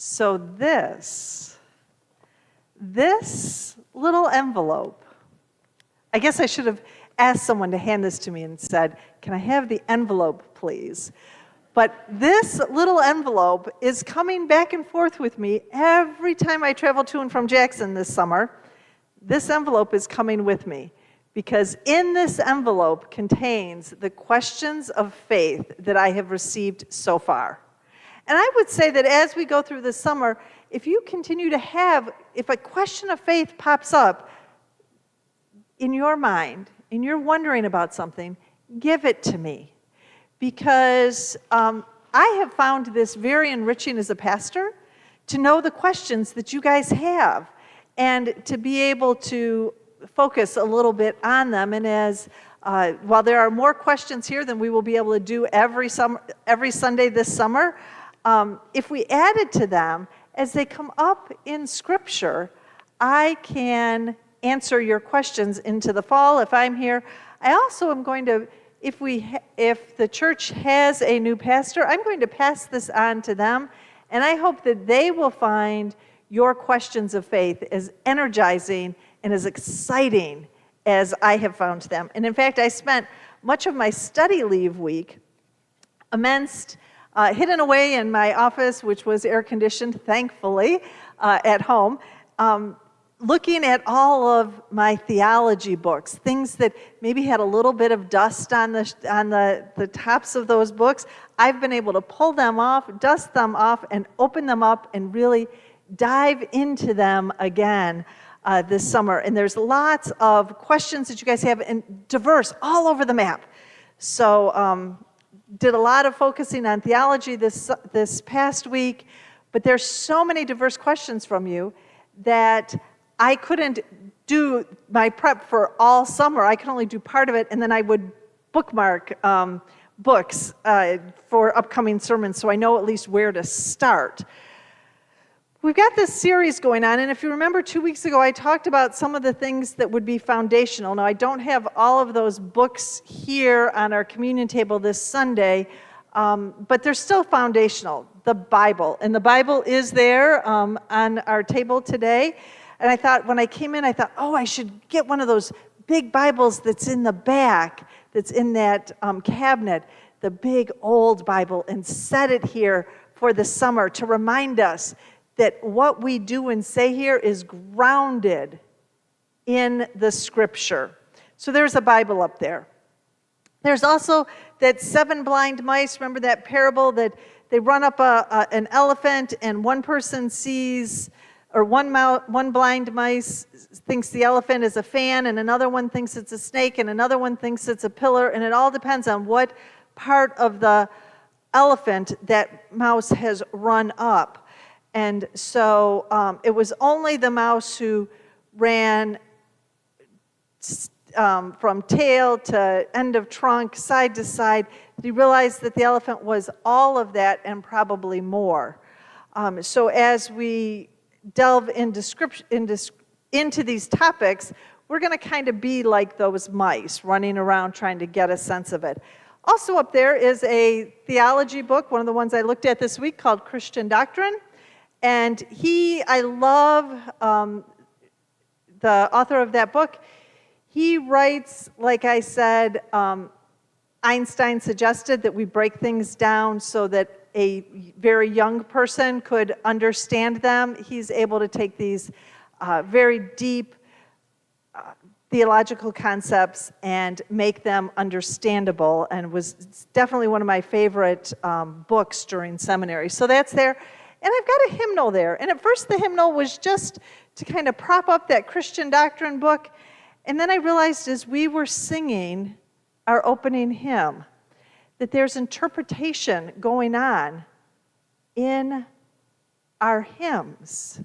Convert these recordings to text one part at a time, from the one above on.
So this little envelope, I guess I should have asked someone to hand this to me and said, can I have the envelope, please? But this little envelope is coming back and forth with me every time I travel to and from Jackson this summer. This envelope is coming with me because in this envelope contains the questions of faith that I have received so far. And I would say that as we go through this summer, if you continue to have, if a question of faith pops up in your mind, and you're wondering about something, give it to me. Because I have found this very enriching as a pastor, to know the questions that you guys have, and to be able to focus a little bit on them. And as while there are more questions here than we will be able to do every Sunday this summer, if we added to them, as they come up in Scripture, I can answer your questions into the fall if I'm here. I also am going to, if the church has a new pastor, I'm going to pass this on to them, and I hope that they will find your questions of faith as energizing and as exciting as I have found them. And in fact, I spent much of my study leave week hidden away in my office, which was air-conditioned, thankfully, at home, looking at all of my theology books, things that maybe had a little bit of dust on the tops of those books. I've been able to pull them off, dust them off, and open them up and really dive into them again this summer. And there's lots of questions that you guys have, and diverse, all over the map. So did a lot of focusing on theology this past week, but there's so many diverse questions from you that I couldn't do my prep for all summer. I could only do part of it, and then I would bookmark books for upcoming sermons so I know at least where to start. We've got this series going on, and if you remember 2 weeks ago, I talked about some of the things that would be foundational. Now, I don't have all of those books here on our communion table this Sunday, but they're still foundational. The Bible, and the Bible is there on our table today. And I thought, when I came in, I thought, I should get one of those big Bibles that's in the back, that's in that cabinet, the big old Bible, and set it here for the summer to remind us that what we do and say here is grounded in the Scripture. So there's a Bible up there. There's also that 7 blind mice. Remember that parable that they run up an elephant, and one person sees, or one blind mice thinks the elephant is a fan, and another one thinks it's a snake, and another one thinks it's a pillar, and it all depends on what part of the elephant that mouse has run up. And so it was only the mouse who ran from tail to end of trunk, side to side. He realized that the elephant was all of that and probably more. So as we delve into these topics, we're going to kind of be like those mice running around trying to get a sense of it. Also up there is a theology book, one of the ones I looked at this week, called Christian Doctrine. And I love the author of that book. He writes, like I said, Einstein suggested that we break things down so that a very young person could understand them. He's able to take these very deep theological concepts and make them understandable, and was definitely one of my favorite books during seminary. So that's there. And I've got a hymnal there. And at first the hymnal was just to kind of prop up that Christian Doctrine book. And then I realized as we were singing our opening hymn that there's interpretation going on in our hymns.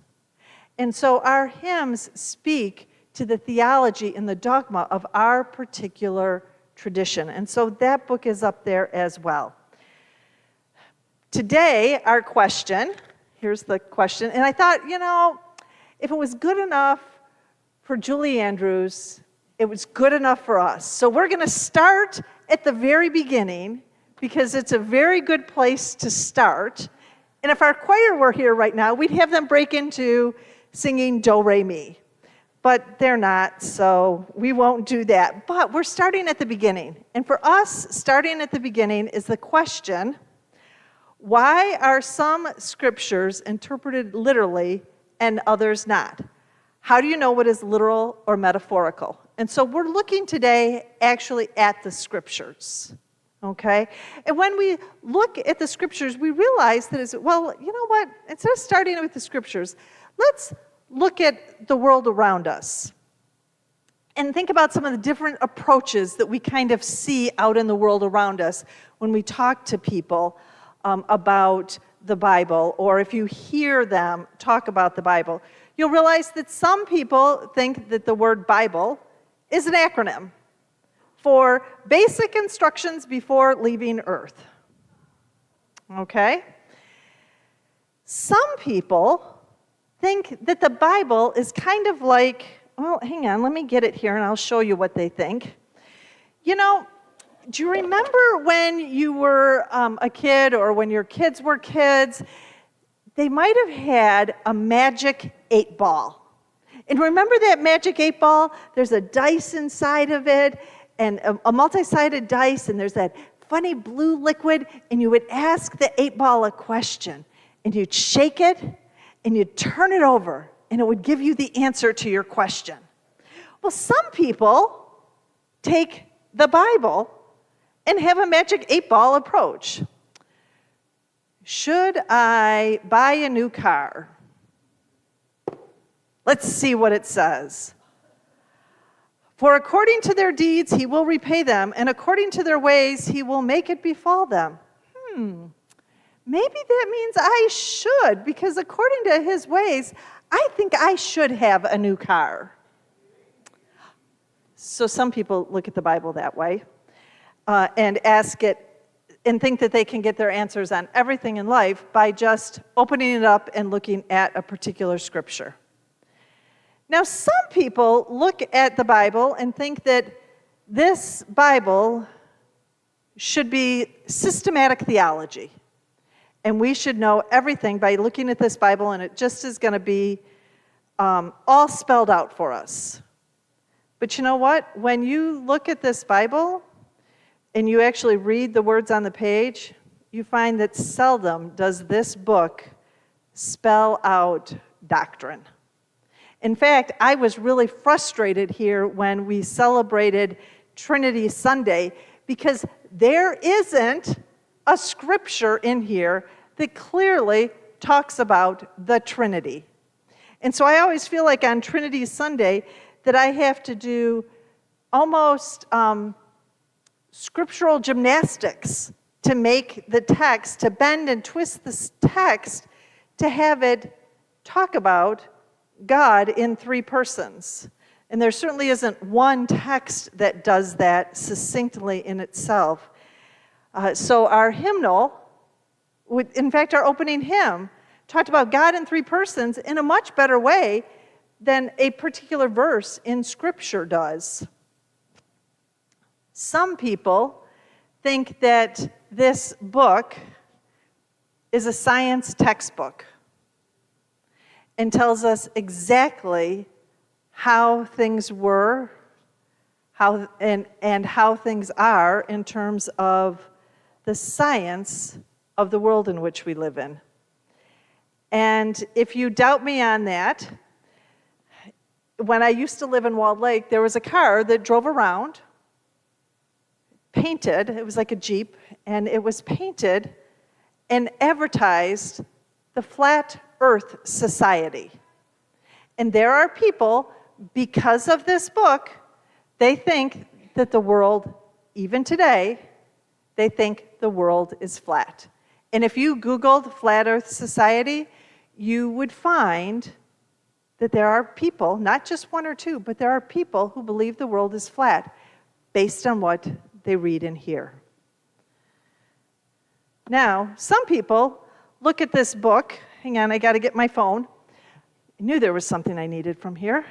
And so our hymns speak to the theology and the dogma of our particular tradition. And so that book is up there as well. Today, our question, here's the question, and I thought, if it was good enough for Julie Andrews, it was good enough for us. So we're going to start at the very beginning, because it's a very good place to start, And if our choir were here right now, we'd have them break into singing Do, Re, Mi. But they're not, so we won't do that. But we're starting at the beginning. And for us, starting at the beginning is the question, why are some scriptures interpreted literally and others not? How do you know what is literal or metaphorical? And so we're looking today actually at the scriptures, okay? And when we look at the scriptures, we realize that it's, well, you know what? Instead of starting with the scriptures, let's look at the world around us and think about some of the different approaches that we kind of see out in the world around us when we talk to people about the Bible, or if you hear them talk about the Bible. You'll realize that some people think that the word Bible is an acronym for basic instructions before leaving Earth. Okay? Some people think that the Bible is kind of like, well, hang on, let me get it here and I'll show you what they think. You know, do you remember when you were a kid or when your kids were kids? They might have had a magic 8-ball. And remember that magic 8-ball? There's a dice inside of it and a multi-sided dice, and there's that funny blue liquid, and you would ask the 8-ball a question, and you'd shake it, and you'd turn it over, and it would give you the answer to your question. Well, some people take the Bible and have a magic 8-ball approach. Should I buy a new car? Let's see what it says. For according to their deeds, he will repay them, and according to their ways, he will make it befall them. Maybe that means I should, because according to his ways, I think I should have a new car. So some people look at the Bible that way and ask it and think that they can get their answers on everything in life by just opening it up and looking at a particular scripture. Now, some people look at the Bible and think that this Bible should be systematic theology. And we should know everything by looking at this Bible, and it just is going to be all spelled out for us. But you know what? When you look at this Bible and you actually read the words on the page, you find that seldom does this book spell out doctrine. In fact, I was really frustrated here when we celebrated Trinity Sunday because there isn't a scripture in here that clearly talks about the Trinity. And so I always feel like on Trinity Sunday that I have to do almost scriptural gymnastics to make the text, to bend and twist this text to have it talk about God in 3 persons. And there certainly isn't one text that does that succinctly in itself. So our hymnal, in fact, our opening hymn, talked about God in 3 persons in a much better way than a particular verse in Scripture does. Some people think that this book is a science textbook and tells us exactly how things were, how things are in terms of the science of the world in which we live in. And if you doubt me on that, when I used to live in Walled Lake, there was a car that drove around, painted, it was like a Jeep, and it was painted and advertised the Flat Earth Society. And there are people, because of this book, they think that the world, even today, they think the world is flat. And if you Googled Flat Earth Society, you would find that there are people, not just 1 or 2, but there are people who believe the world is flat based on what they read and hear. Now, some people look at this book. Hang on, I got to get my phone. I knew there was something I needed from here.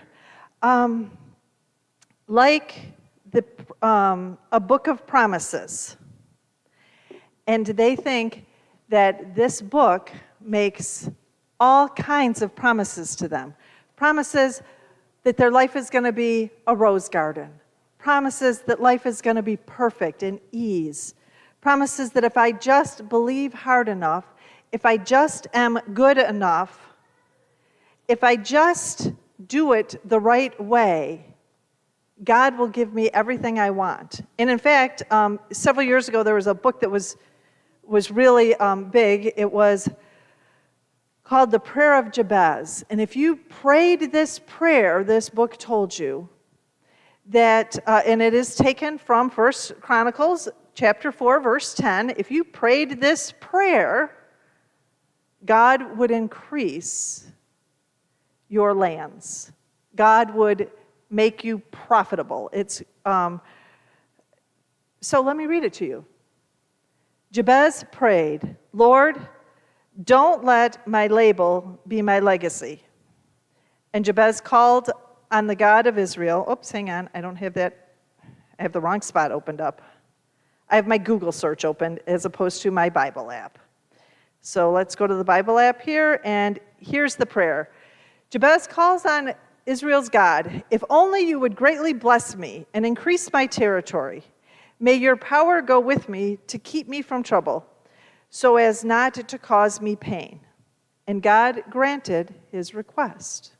Like a book of promises. And they think that this book makes all kinds of promises to them. Promises that their life is going to be a rose garden. Promises that life is going to be perfect and ease. Promises that if I just believe hard enough, if I just am good enough, if I just do it the right way, God will give me everything I want. And in fact, several years ago, there was a book that was really big. It was called The Prayer of Jabez. And if you prayed this prayer, this book told you that, and it is taken from 1 Chronicles chapter 4, verse 10. If you prayed this prayer, God would increase your lands. God would make you profitable. So let me read it to you. Jabez prayed, Lord, don't let my label be my legacy. And Jabez called on the God of Israel. Oops, hang on. I don't have that. I have the wrong spot opened up. I have my Google search open as opposed to my Bible app. So let's go to the Bible app here, and here's the prayer. Jabez calls on Israel's God, if only you would greatly bless me and increase my territory. May your power go with me to keep me from trouble, so as not to cause me pain. And God granted his request.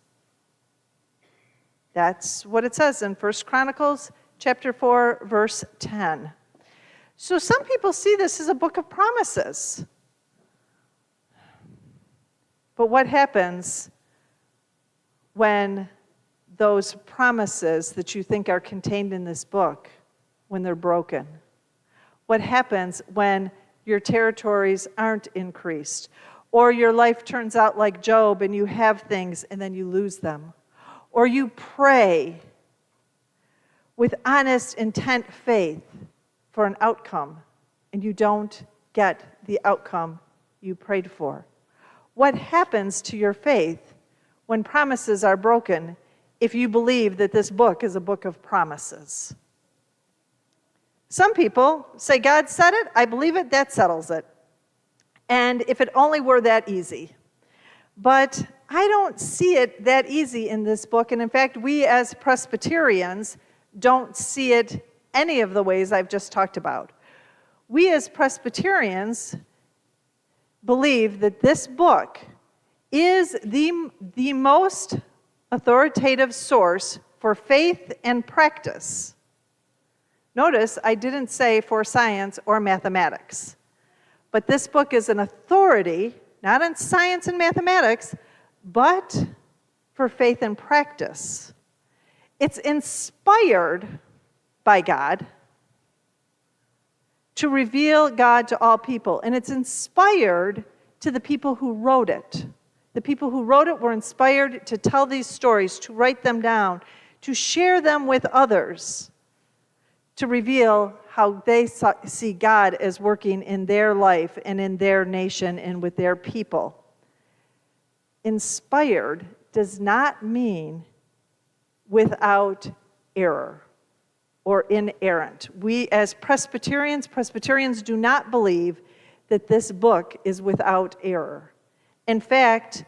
That's what it says in 1 Chronicles chapter 4, verse 10. So some people see this as a book of promises. But what happens when those promises that you think are contained in this book, when they're broken? What happens when your territories aren't increased? Or your life turns out like Job and you have things and then you lose them? Or you pray with honest, intent faith for an outcome and you don't get the outcome you prayed for? What happens to your faith when promises are broken if you believe that this book is a book of promises? Some people say, God said it, I believe it, that settles it. And if it only were that easy. But I don't see it that easy in this book. And in fact, we as Presbyterians don't see it any of the ways I've just talked about. We as Presbyterians believe that this book is the most authoritative source for faith and practice. Notice I didn't say for science or mathematics. But this book is an authority, not in science and mathematics, but for faith and practice. It's inspired by God to reveal God to all people. And it's inspired to the people who wrote it. The people who wrote it were inspired to tell these stories, to write them down, to share them with others, to reveal how they see God as working in their life and in their nation and with their people. Inspired does not mean without error or inerrant. We as Presbyterians do not believe that this book is without error. In fact,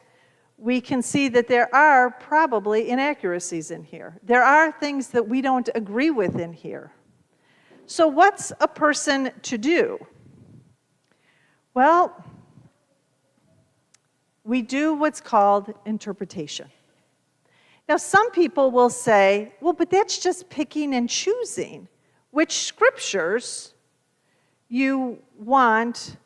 we can see that there are probably inaccuracies in here. There are things that we don't agree with in here. So what's a person to do? Well, we do what's called interpretation. Now, some people will say, well, but that's just picking and choosing which scriptures you want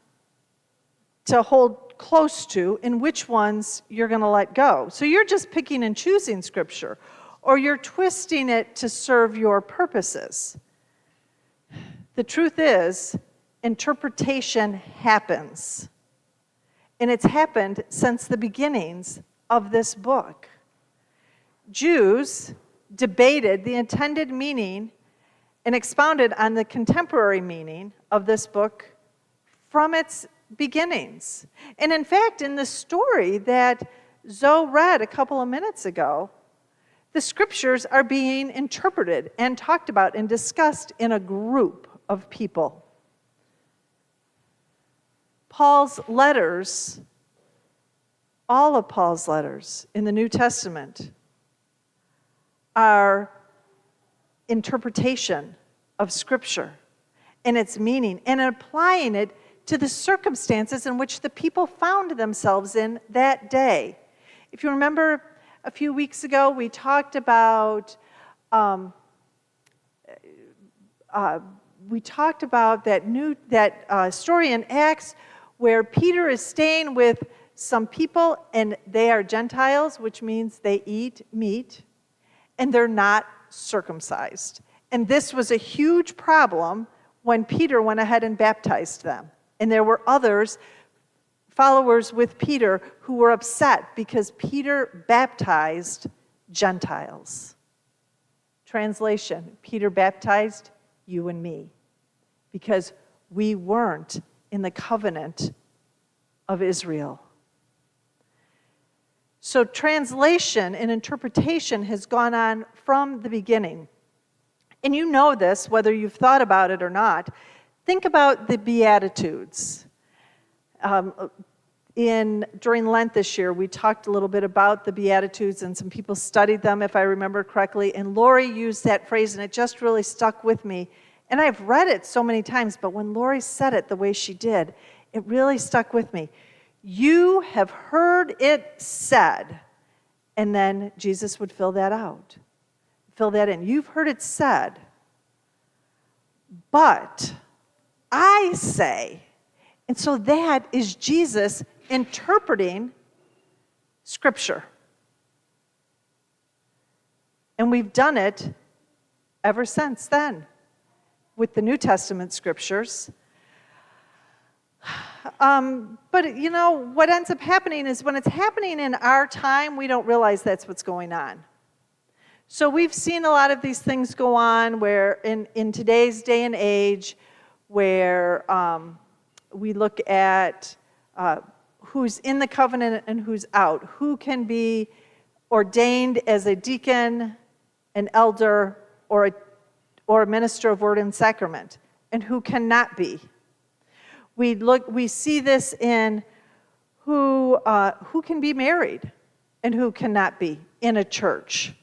to hold close to and which ones you're going to let go. So you're just picking and choosing scripture, or you're twisting it to serve your purposes. The truth is, interpretation happens. And it's happened since the beginnings of this book. Jews debated the intended meaning and expounded on the contemporary meaning of this book from its beginnings. And in fact, in the story that Zoe read a couple of minutes ago, the scriptures are being interpreted and talked about and discussed in a group of people. Paul's letters all of Paul's letters in the New Testament are interpretation of Scripture and its meaning and applying it to the circumstances in which the people found themselves in that day. If you remember, a few weeks ago, we talked about that story in Acts where Peter is staying with some people, and they are Gentiles, which means they eat meat, and they're not circumcised. And this was a huge problem when Peter went ahead and baptized them. And there were others, followers with Peter, who were upset because Peter baptized Gentiles. Translation, Peter baptized you and me because we weren't in the covenant of Israel. So translation and interpretation has gone on from the beginning. And you know this, whether you've thought about it or not. Think about the Beatitudes. During Lent this year, we talked a little bit about the Beatitudes, and some people studied them, if I remember correctly. And Lori used that phrase, and it just really stuck with me. And I've read it so many times, but when Lori said it the way she did, it really stuck with me. You have heard it said, and then Jesus would fill that out, fill that in. You've heard it said, but I say, and so that is Jesus interpreting Scripture. And we've done it ever since then with the New Testament Scriptures. But you know, what ends up happening is when it's happening in our time, we don't realize that's what's going on. So we've seen a lot of these things go on where in today's day and age, where we look at who's in the covenant and who's out, who can be ordained as a deacon, an elder, or a minister of word and sacrament, and who cannot be. We see this in who can be married and who cannot be in a church.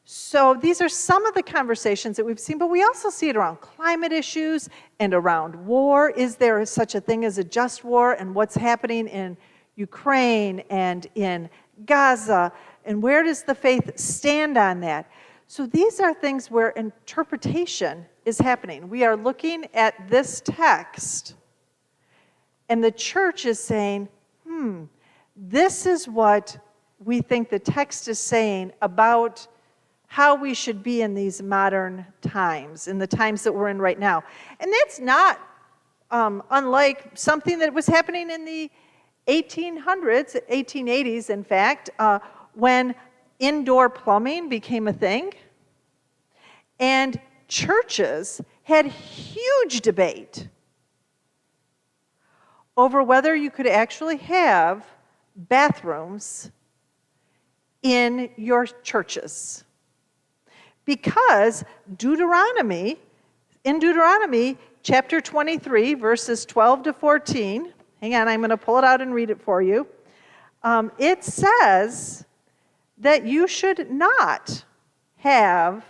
So these are some of the conversations that we've seen, but we also see it around climate issues and around war. Is there such a thing as a just war? And what's happening in Ukraine and in Gaza? And where does the faith stand on that? So these are things where interpretation is happening. We are looking at this text, and the church is saying, this is what we think the text is saying about how we should be in these modern times, in the times that we're in right now. And that's not unlike something that was happening in the 1800s, 1880s, in fact, when indoor plumbing became a thing. And churches had huge debate over whether you could actually have bathrooms in your churches. Because in Deuteronomy chapter 23, verses 12 to 14, hang on, I'm going to pull it out and read it for you. It says that you should not have,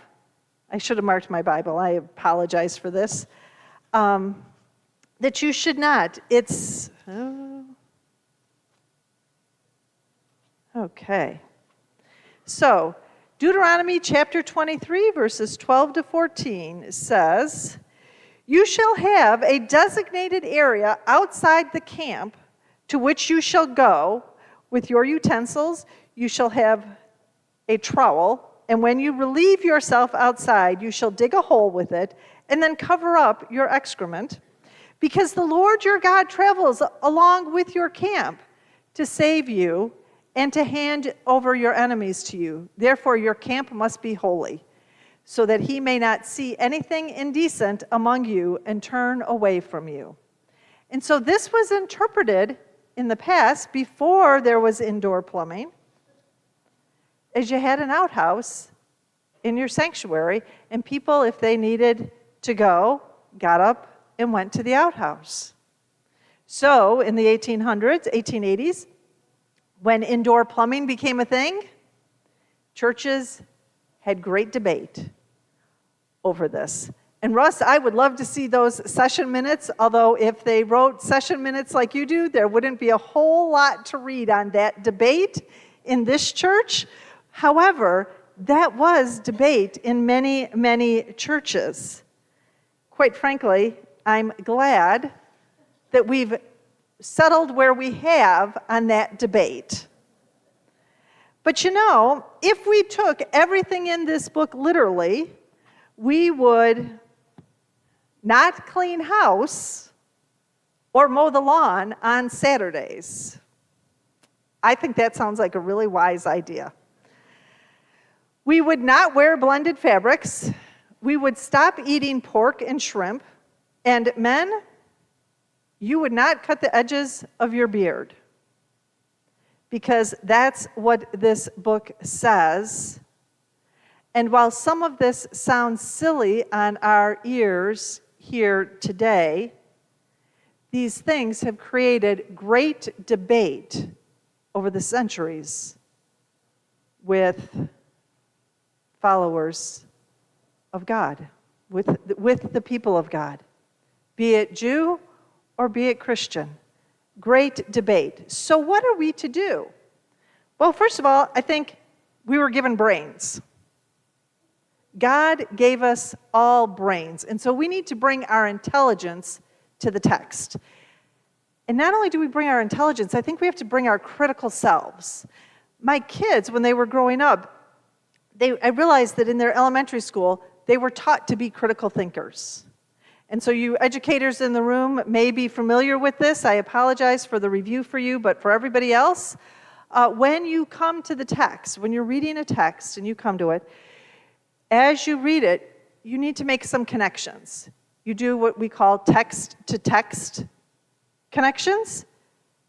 I should have marked my Bible, I apologize for this, that you should not, okay. So, Deuteronomy chapter 23, verses 12 to 14 says, you shall have a designated area outside the camp to which you shall go with your utensils. You shall have a trowel, and when you relieve yourself outside, you shall dig a hole with it and then cover up your excrement, because the Lord your God travels along with your camp to save you and to hand over your enemies to you. Therefore, your camp must be holy, so that he may not see anything indecent among you and turn away from you. And so this was interpreted in the past, before there was indoor plumbing, as you had an outhouse in your sanctuary, and people, if they needed to go, got up and went to the outhouse. So in the 1800s, 1880s, When indoor plumbing became a thing, churches had great debate over this. And Russ, I would love to see those session minutes, although if they wrote session minutes like you do, there wouldn't be a whole lot to read on that debate in this church. However, that was debate in many, many churches. Quite frankly, I'm glad that we've settled where we have on that debate. But you know, if we took everything in this book literally, we would not clean house or mow the lawn on Saturdays. I think that sounds like a really wise idea. We would not wear blended fabrics. We would stop eating pork and shrimp. And men, you would not cut the edges of your beard, because that's what this book says. And while some of this sounds silly on our ears here today, these things have created great debate over the centuries with followers of God, with the people of God, be it Jew or be it Christian. Great debate. So what are we to do? Well, first of all, I think we were given brains. God gave us all brains, and so we need to bring our intelligence to the text. And not only do we bring our intelligence, I think we have to bring our critical selves. My kids, when they were growing up, I realized that in their elementary school, they were taught to be critical thinkers. And so you educators in the room may be familiar with this. I apologize for the review for you, but for everybody else, when you come to the text, when you're reading a text and you come to it, as you read it, you need to make some connections. You do what we call text-to-text connections,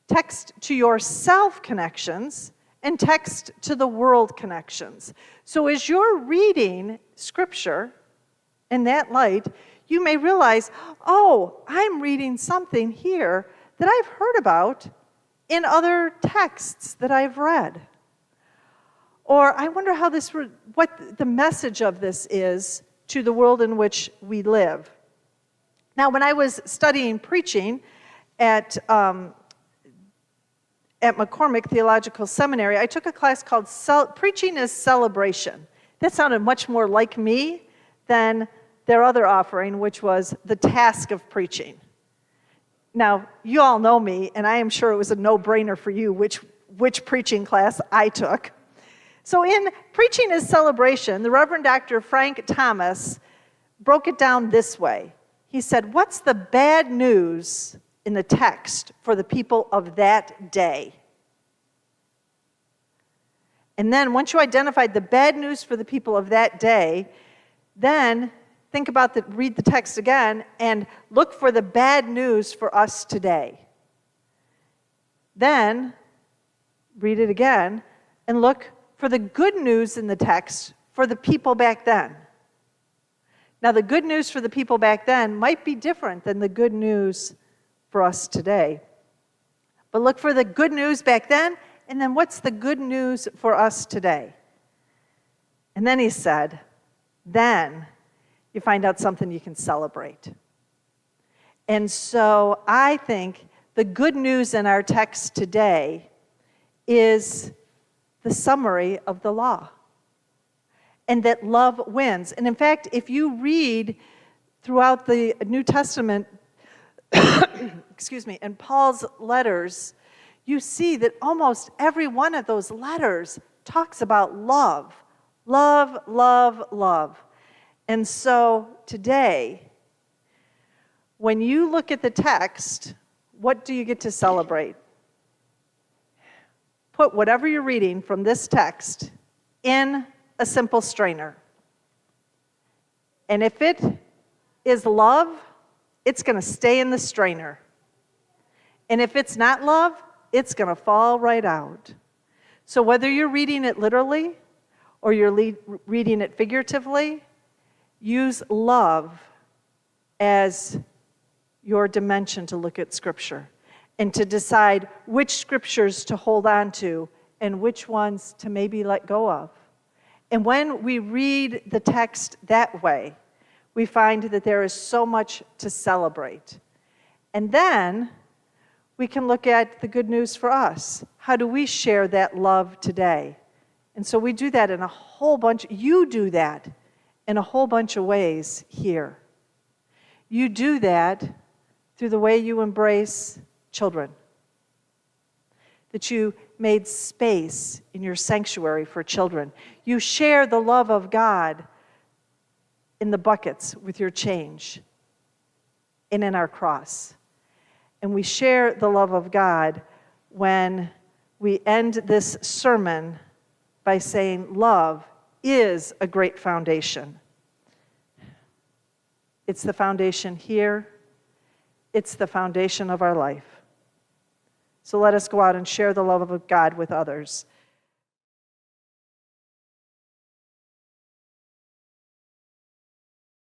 text-to-yourself connections, and text-to-the-world connections. So as you're reading Scripture in that light, you may realize, oh, I'm reading something here that I've heard about in other texts that I've read. Or I wonder what the message of this is to the world in which we live. Now, when I was studying preaching at McCormick Theological Seminary, I took a class called Preaching is Celebration. That sounded much more like me than their other offering, which was the task of preaching. Now, you all know me, and I am sure it was a no-brainer for you which preaching class I took. So in Preaching is Celebration, the Reverend Dr. Frank Thomas broke it down this way. He said, what's the bad news in the text for the people of that day? And then once you identified the bad news for the people of that day, then read the text again and look for the bad news for us today. Then read it again and look for the good news in the text for the people back then. Now, the good news for the people back then might be different than the good news for us today. But look for the good news back then, and then what's the good news for us today? And then he said, then you find out something you can celebrate. And so I think the good news in our text today is the summary of the law, and that love wins. And in fact, if you read throughout the New Testament, and Paul's letters, you see that almost every one of those letters talks about love. Love, love, love. And so today, when you look at the text, what do you get to celebrate? Put whatever you're reading from this text in a simple strainer. And if it is love, it's going to stay in the strainer. And if it's not love, it's going to fall right out. So whether you're reading it literally or you're reading it figuratively, use love as your dimension to look at Scripture. and to decide which scriptures to hold on to and which ones to maybe let go of. And when we read the text that way, we find that there is so much to celebrate. And then we can look at the good news for us. How do we share that love today? And so we do that in a whole bunch. You do that in a whole bunch of ways here. You do that through the way you embrace children. That you made space in your sanctuary for children. You share the love of God in the buckets with your change and in our cross. And we share the love of God when we end this sermon by saying love is a great foundation. It's the foundation here. It's the foundation of our life. So let us go out and share the love of God with others.